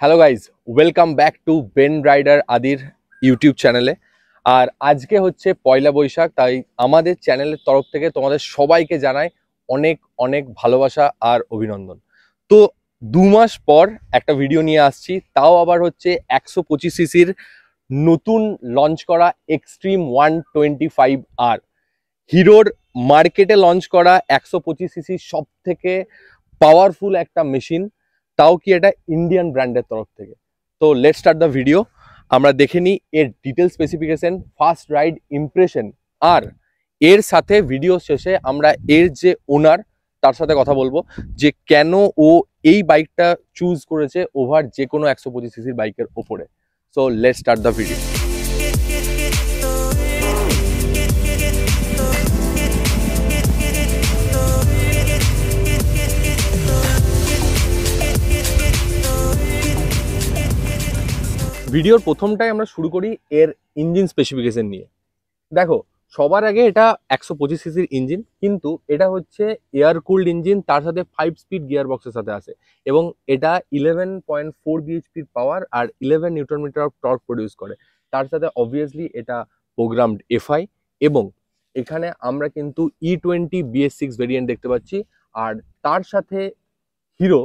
Hello guys, welcome back to Ben Rider আদির YouTube চ্যানেলে। আর আজকে হচ্ছে পয়লা বৈশাখ, তাই আমাদের চ্যানেলের তরফ থেকে তোমাদের সবাইকে জানাই অনেক অনেক ভালোবাসা আর অভিনন্দন। তো 2 মাস পর একটা ভিডিও নিয়ে আসছি, তাও আবার হচ্ছে 125 সিসির নতুন লঞ্চ করা এক্সট্রিম 125R, হিরোর মার্কেটে লঞ্চ করা 125 সিসির সব থেকে পাওয়ারফুল একটা মেশিন, তাও কি এটা ইন্ডিয়ান ব্র্যান্ডের তরফ থেকে। তো লেটস স্টার্ট দ্য ভিডিও। আমরা দেখে নিই এর detail specification, first ride impression, আর এর সাথে ভিডিও শেষে আমরা এর যে ওনার তার সাথে কথা বলবো যে কেন ও এই বাইকটা চুজ করেছে ওভার যে কোনো 125 সিসির বাইকের ওপরে। So let's start the video. ভিডিওর প্রথমটাই আমরা শুরু করি এর ইঞ্জিন স্পেসিফিকেশন নিয়ে। দেখো, সবার আগে এটা 125 সিসির ইঞ্জিন, কিন্তু এটা হচ্ছে এয়ার কুলড ইঞ্জিন, তার সাথে 5 স্পিড গিয়ার বক্সের সাথে আসে, এবং এটা 11.4 বিএইচপির পাওয়ার আর 11 newton metre of torque produce করে। তার সাথে অবভিয়াসলি এটা প্রোগ্রামড এফআই, এবং এখানে আমরা কিন্তু E20 BS6 ভেরিয়েন্ট দেখতে পাচ্ছি। আর তার সাথে হিরো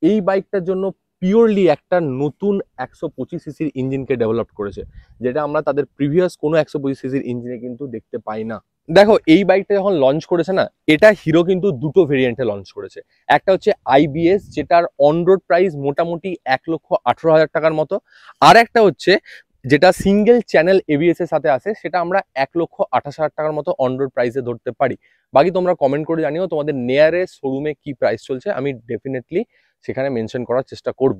এই বাইকটার জন্য পিওরলি একটা নতুন 125 সিসির ইঞ্জিনকে ডেভেলপ করেছে, যেটা আমরা তাদের প্রিভিয়াস কোনো 125 সিসির ইঞ্জিনে কিন্তু দেখতে পাই না। দেখো, এই বাইকটা যখন লঞ্চ করেছে না, এটা হিরো কিন্তু দুটো ভেরিয়েন্টে লঞ্চ করেছে। একটা হচ্ছে আইবিএস, যেটার অন রোড প্রাইস মোটামুটি 1,18,000 টাকার মতো। আর একটা হচ্ছে যেটা সিঙ্গেল চ্যানেল এবিএস এর সাথে আসে, সেটা আমরা 1,28,000 টাকার মতো অন রোড প্রাইসে ধরতে পারি। বাকি তোমরা কমেন্ট করে জানিও তোমাদের নিয়ারেস্ট শোরুমে কি প্রাইস চলছে, আমি ডেফিনেটলি সেখানে মেনশন করার চেষ্টা করব।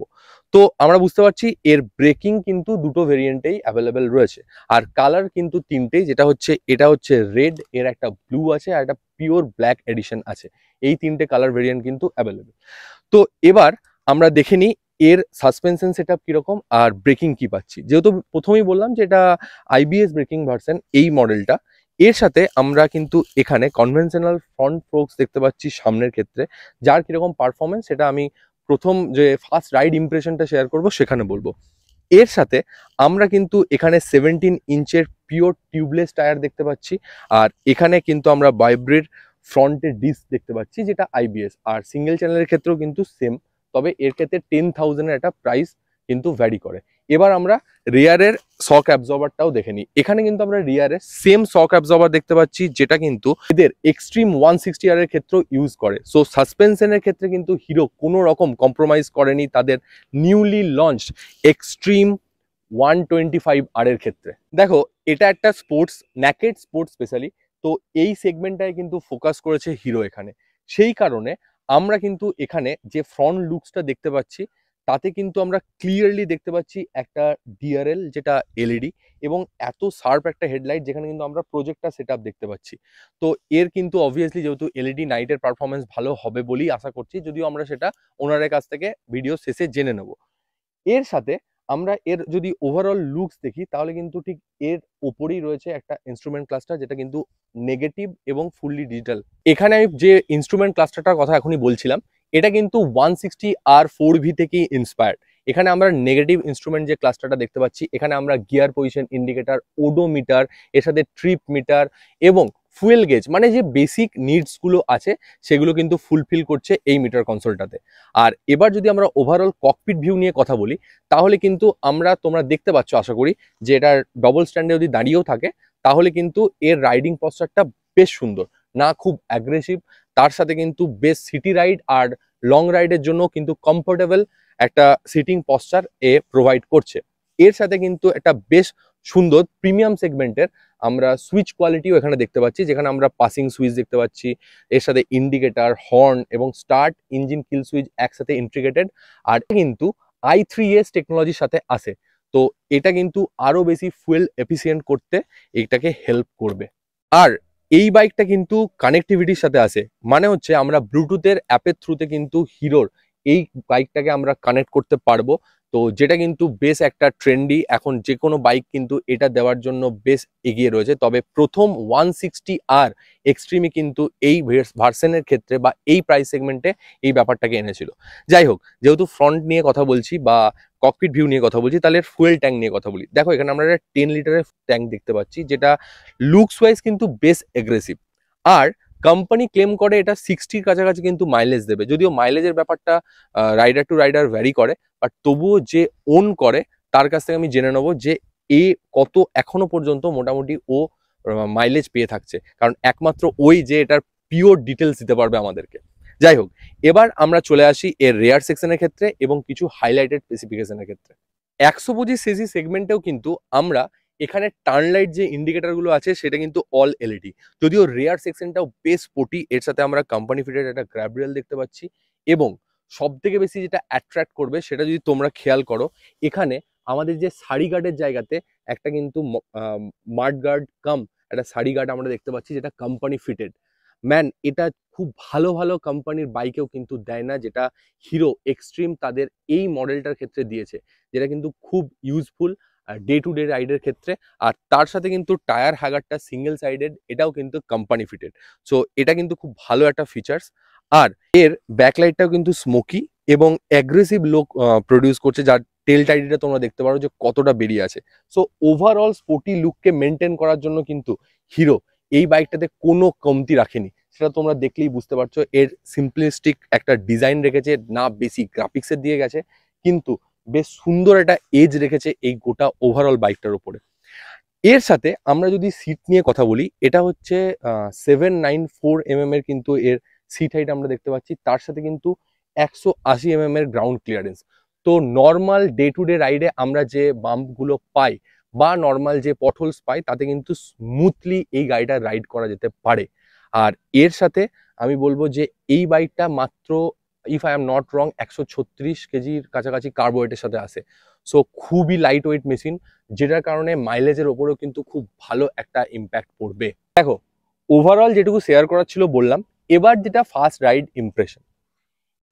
তো আমরা বুঝতে পারছি এর ব্রেকিং কিন্তু দুটো ভেরিয়েন্টেই অ্যাভেলেবেল রয়েছে, আর কালার কিন্তু তিনটেই, যেটা হচ্ছে এটা হচ্ছে রেড, এর একটা ব্লু আছে, আর একটা পিওর ব্ল্যাক এডিশন আছে। এই তিনটে কালার ভেরিয়েন্ট কিন্তু অ্যাভেলেবেল। তো এবার আমরা দেখে নিই এর সাসপেনশন সেটআপ কিরকম আর ব্রেকিং কি পাচ্ছি। যেহেতু প্রথমেই বললাম যে এটা আইবিএস ব্রেকিং ভার্সন এই মডেলটা, এর সাথে আমরা কিন্তু এখানে কনভেনশনাল ফ্রন্ট ফোর্কস দেখতে পাচ্ছি সামনের ক্ষেত্রে, যার কিরকম পারফরমেন্স সেটা আমি প্রথম যে ফার্স্ট রাইড ইমপ্রেশনটা শেয়ার করব সেখানে বলবো। এর সাথে আমরা কিন্তু এখানে 17 ইঞ্চের পিওর টিউবলেস টায়ার দেখতে পাচ্ছি, আর এখানে কিন্তু আমরা ভাইব্রেট ফ্রন্টের ডিস্ক দেখতে পাচ্ছি, যেটা আইবিএস। আর সিঙ্গেল চ্যানেলের ক্ষেত্রেও কিন্তু সেম, তবে এর ক্ষেত্রে 10,000-এর একটা প্রাইস কিন্তু ভ্যারি করে। এবার আমরা রিয়ারের শক অ্যাবজর্বারটাও দেখে নিই। এখানে কিন্তু আমরা রিয়ারের সেম শক অ্যাবজর্বার দেখতে পাচ্ছি, যেটা কিন্তু এদের এক্সট্রিম 160R এর ক্ষেত্রেও ইউজ করে। সো সাসপেনশনের ক্ষেত্রে কিন্তু হিরো কোনো রকম কম্প্রোমাইজ করেনি তাদের নিউলি লঞ্চড এক্সট্রিম 125R এর ক্ষেত্রে। দেখো, এটা একটা স্পোর্টস, ন্যাকেড স্পোর্টস স্পেশালি, তো এই সেগমেন্টটায় কিন্তু ফোকাস করেছে হিরো এখানে। সেই কারণে আমরা কিন্তু এখানে যে ফ্রন্ট লুকসটা দেখতে পাচ্ছি, তাতে কিন্তু আমরা ক্লিয়ারলি দেখতে পাচ্ছি একটা ডিআরএল, যেটা এলইডি, এবং এত শার্প একটা হেডলাইট, যেখানে কিন্তু আমরা প্রজেক্টর সেটআপ দেখতে পাচ্ছি। তো এর কিন্তু অবভিয়াসলি যেহেতু এলইডি, নাইটের পারফরমেন্স ভালো হবে বলেই আশা করছি, যদিও আমরা সেটা ওনারের কাছ থেকে ভিডিও শেষে জেনে নেব। এর সাথে আমরা এর যদি ওভারঅল লুকস দেখি, তাহলে কিন্তু ঠিক এর ওপরেই রয়েছে একটা ইনস্ট্রুমেন্ট ক্লাস্টার, যেটা কিন্তু নেগেটিভ এবং ফুললি ডিজিটাল। এখানে আমি যে ইনস্ট্রুমেন্ট ক্লাস্টারটার কথা এখনই বলছিলাম, এটা কিন্তু 160R4V থেকেই ইন্সপায়ার্ড। এখানে আমরা নেগেটিভ ইনস্ট্রুমেন্ট যে ক্লাস্টারটা দেখতে পাচ্ছি, এখানে আমরা গিয়ার পজিশন ইন্ডিকেটার, ওডোমিটার, এর সাথে ট্রিপ মিটার এবং ফুয়েল গেজ, মানে যে বেসিক নিডস গুলো আছে সেগুলো কিন্তু ফুলফিল করছে এই মিটার কনসোলটাতে। আর এবার যদি আমরা ওভারঅল ককপিট ভিউ নিয়ে কথা বলি, তাহলে কিন্তু তোমরা দেখতে পাচ্ছ আশা করি, যে এটার ডবল স্ট্যান্ডে যদি দাঁড়িয়েও থাকে, তাহলে কিন্তু এর রাইডিং পশ্চারটা বেশ সুন্দর, না খুব অ্যাগ্রেসিভ। তার সাথে কিন্তু বেশ সিটি রাইড আর লং রাইডের জন্য কিন্তু কমফোর্টেবল একটা সিটিং পশ্চার এ প্রোভাইড করছে। এর সাথে কিন্তু একটা বেশ সুন্দর প্রিমিয়াম সেগমেন্টের আমরা সুইচ কোয়ালিটিও এখানে দেখতে পাচ্ছি, যেখানে আমরা পাসিং সুইচ দেখতে পাচ্ছি, এর সাথে ইন্ডিকেটার, হর্ন এবং স্টার্ট ইঞ্জিন কিল সুইচ একসাথে ইন্টিগ্রেটেড। আর কিন্তু i3S টেকনোলজির সাথে আসে, তো এটা কিন্তু আরো বেশি ফুয়েল এফিসিয়েন্ট করতে এটাকে হেল্প করবে। আর এই বাইকটা কিন্তু কানেক্টিভিটির সাথে আসে, মানে হচ্ছে আমরা ব্লুটুথের অ্যাপের থ্রুতে কিন্তু হিরোর এই বাইকটাকে আমরা কানেক্ট করতে পারবো, তো যেটা কিন্তু বেশ একটা ট্রেন্ডি, এখন যে কোনো বাইক কিন্তু এটা দেওয়ার জন্য বেশ এগিয়ে রয়েছে। তবে প্রথম 160R এক্সট্রিমই কিন্তু এই ভার্সনের ক্ষেত্রে বা এই প্রাইস সেগমেন্টে এই ব্যাপারটাকে এনেছিল। যাই হোক, যেহেতু ফ্রন্ট নিয়ে কথা বলছি বা ককপিট ভিউ নিয়ে কথা বলছি, তাহলে ফুয়েল ট্যাঙ্ক নিয়ে কথা বলি। দেখো এখানে আমরা একটা 10 লিটারের ট্যাঙ্ক দেখতে পাচ্ছি, যেটা লুকস ওয়াইজ কিন্তু বেশ এগ্রেসিভ। আর কোম্পানি ক্লেম করে এটা 60-র কাছাকাছি কিন্তু মাইলেজ দেবে, যদিও মাইলেজের ব্যাপারটা রাইডার টু রাইডার ভ্যারি করে, বাট তবুও যে ওন করে তার কাছ থেকে আমি জেনে নেবো যে এ কত এখনো পর্যন্ত মোটামুটি ও মাইলেজ পেয়ে থাকছে, কারণ একমাত্র ওই যে এটার পিওর ডিটেলস দিতে পারবে আমাদেরকে। যাই হোক, এবার আমরা চলে আসি এর রেয়ার সেকশনের ক্ষেত্রে এবং কিছু হাইলাইটেড স্পেসিফিকেশনের ক্ষেত্রে। 125cc সেগমেন্টেও কিন্তু আমরা এখানে টার্ন লাইট যে ইন্ডিকেটারগুলো আছে সেটা কিন্তু অল এলইডি, যদিও রেয়ার সেকশনটাও বেশ স্পোর্টি। এর সাথে আমরা কোম্পানি ফিটেড একটা গ্র্যাব রেল দেখতে পাচ্ছি, এবং সব থেকে বেশি যেটা অ্যাট্রাক্ট করবে সেটা যদি তোমরা খেয়াল করো, এখানে আমাদের যে সারি গার্ডের জায়গাতে একটা কিন্তু মাড গার্ড কাম একটা সারি গার্ড আমরা দেখতে পাচ্ছি, যেটা কোম্পানি ফিটেড। ম্যান, এটা খুব ভালো ভালো কোম্পানির বাইকেও কিন্তু দেয় না, যেটা হিরো এক্সট্রিম তাদের এই মডেলটার ক্ষেত্রে দিয়েছে, যেটা কিন্তু খুব ইউজফুল ডে টু ডে রাইডের ক্ষেত্রে। আর তার সাথে কিন্তু টায়ার হ্যাগারটা সিঙ্গেল সাইডেড, এটাও কিন্তু কোম্পানি ফিটেড। সো এটা কিন্তু খুব ভালো একটা ফিচার্স। আর এর ব্যাকলাইটটাও কিন্তু স্মোকি এবং অ্যাগ্রেসিভ লুক প্রডিউস করছে, যার টেল টাইডিটা তোমরা দেখতে পারো যে কতটা বেরিয়ে আছে। সো ওভারঅল স্পোর্টি লুককে মেনটেন করার জন্য কিন্তু হিরো এই বাইকটাতে কোনো কমতি রাখেনি, সেটা তোমরা দেখলেই বুঝতে পারছো। এর সিম্পলিস্টিক একটা ডিজাইন রেখেছে, না বেশি গ্রাফিক্সের দিয়ে গেছে, কিন্তু বেশ সুন্দর একটা এজ রেখেছে এই গোটা ওভারঅল বাইকটার উপরে। এর সাথে আমরা যদি সিট নিয়ে কথা বলি, এটা হচ্ছে 794mm এর কিন্তু এর সিট হাইট আমরা দেখতে পাচ্ছি, তার সাথে কিন্তু 180mm এর গ্রাউন্ড ক্লিয়ারেন্স। তো নর্মাল ডে টু ডে রাইডে আমরা যে বাম্পগুলো পাই বা নর্মাল যে পটহোলস পাই, তাতে কিন্তু স্মুথলি এই গাড়িটা রাইড করা যেতে পারে। আর এর সাথে আমি বলবো যে এই বাইকটা মাত্র, if I am not wrong, 136 কেজির কাছাকাছি কার্বোয়েটের সাথে আসে। সো খুবই লাইট ওয়েট মেশিন, যেটার কারণে মাইলেজের ওপরেও কিন্তু খুব ভালো একটা ইম্প্যাক্ট পড়বে। দেখো, ওভারঅল যেটুকু শেয়ার করার ছিল বললাম। এবার যেটা ফার্স্ট রাইড ইমপ্রেশন,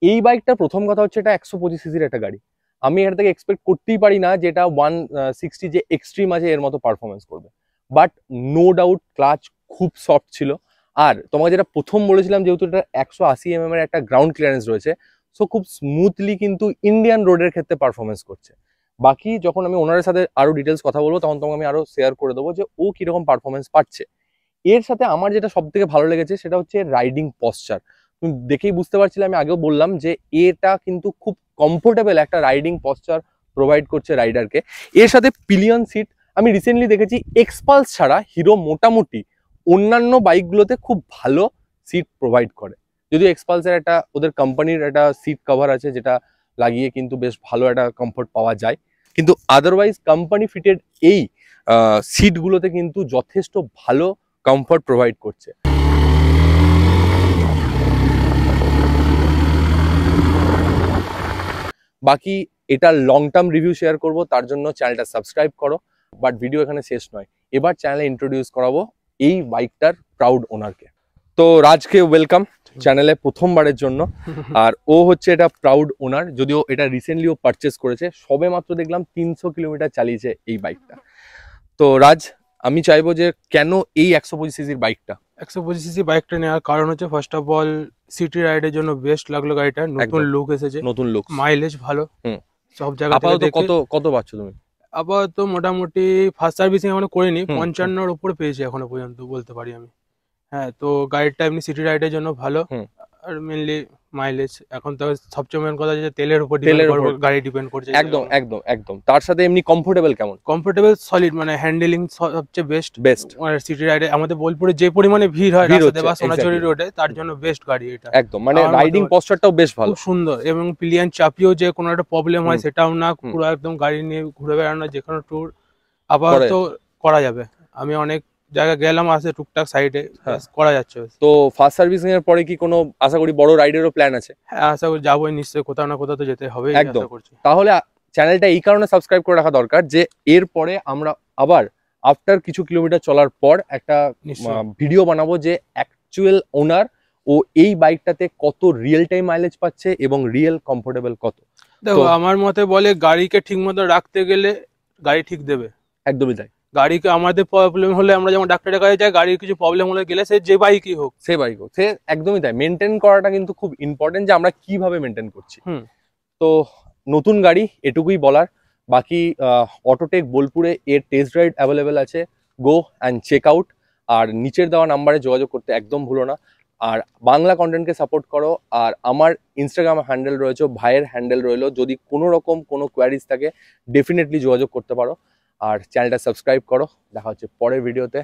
এই বাইকটা প্রথম কথা হচ্ছে এটা 125cc-র একটা গাড়ি। আমি এর থেকে এক্সপেক্ট করতেই পারি না যেটা 160 যে এক্সট্রিম আছে এর মতো পারফরমেন্স করবে, বাট নো ডাউট ক্লাচ খুব সফট ছিল। আর তোমাকে যেটা প্রথম বলেছিলাম, যেহেতু এটা 180mm এর একটা গ্রাউন্ড ক্লিয়ারেন্স রয়েছে, সো খুব স্মুথলি কিন্তু ইন্ডিয়ান রোডের ক্ষেত্রে পারফরমেন্স করছে। বাকি যখন আমি ওনারের সাথে আরো ডিটেলস কথা বলবো, তখন তোমাকে আমি আরো শেয়ার করে দেবো যে ও কিরকম পারফরমেন্স পাচ্ছে। এর সাথে আমার যেটা সব থেকে ভালো লেগেছে সেটা হচ্ছে রাইডিং পশ্চার। তুমি দেখেই বুঝতে পারছিলে, আমি আগেও বললাম যে এটা কিন্তু খুব কমফোর্টেবল একটা রাইডিং পশ্চার প্রোভাইড করছে রাইডারকে। এর সাথে পিলিয়ন সিট, আমি রিসেন্টলি দেখেছি এক্সপালস ছাড়া হিরো মোটামুটি অন্যান্য বাইকগুলোতে খুব ভালো সিট প্রোভাইড করে, যদিও এক্সপালসের একটা ওদের কোম্পানির একটা সিট কভার আছে, যেটা লাগিয়ে কিন্তু বেশ ভালো একটা কমফোর্ট পাওয়া যায়, কিন্তু আদারওয়াইজ কোম্পানি ফিটেড এই সিটগুলোতে কিন্তু যথেষ্ট ভালো কমফোর্ট প্রোভাইড করছে। বাকি এটা লং টার্ম রিভিউ শেয়ার করব, তার জন্য চ্যানেলটা সাবস্ক্রাইব করো। বাট ভিডিও এখানে শেষ নয়, এবার চ্যানেলে ইন্ট্রোডিউস করাবো এই বাইকটার প্রাউড ওনারকে। তো রাজকে ওয়েলকাম চ্যানেলে প্রথমবারের জন্য। আর ও হচ্ছে এটা প্রাউড ওনার, যদিও এটা রিসেন্টলি ও পারচেস করেছে, সবে মাত্র দেখলাম 300 কিলোমিটার চালিয়েছে এই বাইকটা। তো রাজ, আমি চাইবো যে কেন এই 125cc-র বাইকটা? 125cc বাইকটা নেওয়ার কারণ হচ্ছে, ফার্স্ট অফ অল সিটি রাইডের জন্য বেস্ট লাগলো গাড়িটা, নতুন লুক এসেছে, নতুন লুক, মাইলেজ ভালো, সব জায়গা থেকে আপাতত দেখে। কত পাচ্ছ তুমি? আপাতত মোটামুটি ফার্স্ট সার্ভিসিং এখনো করিনি, 55-র উপরে পেয়েছি এখনো পর্যন্ত বলতে পারি আমি। হ্যাঁ, তো গাড়িটা এমনি সিটি রাইডের জন্য ভালো। আর মেনলি মাইলেজ, এখন তো সবচেয়ে মেন কথা যে তেলের উপর গাড়ি ডিপেন্ড করছে। একদম একদম একদম। তার সাথে এমনি কমফোর্টেবল কেমন? কমফোর্টেবল সলিড, মানে হ্যান্ডেলিং সবচেয়ে বেস্ট। আর সিটি রাইডে আমাদের বোলপুরে যে পরিমাণে ভিড় হয় রাস্তাতে বা সোনাঝুরি রোডে, তার জন্য বেস্ট গাড়ি এটা। একদম, মানে রাইডিং পশ্চারটাও বেশ ভালো, খুব সুন্দর, এবং পিলিয়ন চাপিয়েও যে কোনো একটা প্রবলেম হয় সেটাও না, পুরো একদম গাড়ি নিয়ে ঘুরে বেড়ানো, যে কোনো ট্যুর আপাতত করা যাবে। আমি অনেক জায়গা গেলাম, আসে টুকটাক সাইডে করা যাচ্ছে। তো ফার্স্ট সার্ভিসিং এর পরে কি কোনো আশা করি বড় রাইডেরও প্ল্যান আছে? হ্যাঁ, আশা করি যাবোই নিশ্চয়ই, কোথাও না কোথাও তো যেতে হবে। একদম। তাহলে চ্যানেলটা এই কারণে সাবস্ক্রাইব করে রাখা দরকার যে এরপরে আমরা আবার আফটার কিছু কিলোমিটার চলার পর একটা ভিডিও বানাবো যে অ্যাকচুয়াল ওনার ও এই বাইকটাতে কত রিয়েল টাইম মাইলেজ পাচ্ছে এবং রিয়েল কমফোর্টেবল কত। দেখো তো- আমার মতে বলে গাড়িকে ঠিক মতো রাখতে গেলে গাড়ি ঠিক দেবে। একদমই তাই। গাড়িকে আমাদের প্রবলেম হলে আমরা যেমন ডাক্তারের কাছে যাই, গাড়ির কিছু প্রবলেম হলে গেলে সে যে বাইকই হোক। সে বাইক হোক, সে একদমই তাই। মেনটেন করাটা কিন্তু খুব ইম্পর্টেন্ট, যে আমরা কিভাবে মেনটেন করছি। হুম। তো নতুন গাড়ি এটুকুই বলার। বাকি অটোটেক বোলপুরে এর টেস্ট রাইড অ্যাভেলেবেল আছে, গো অ্যান্ড চেক আউট। আর নিচের দেওয়া নাম্বারে যোগাযোগ করতে একদম ভুলো না। আর বাংলা কন্টেন্টকে সাপোর্ট করো। আর আমার ইনস্টাগ্রাম হ্যান্ডেল রয়েছে, ভাইয়ের হ্যান্ডেল রইলো, যদি কোনো রকম কোনো কোয়ারিজ থাকে ডেফিনেটলি যোগাযোগ করতে পারো। আর চ্যানেলটা সাবস্ক্রাইব করো। দেখা হচ্ছে পরের ভিডিওতে।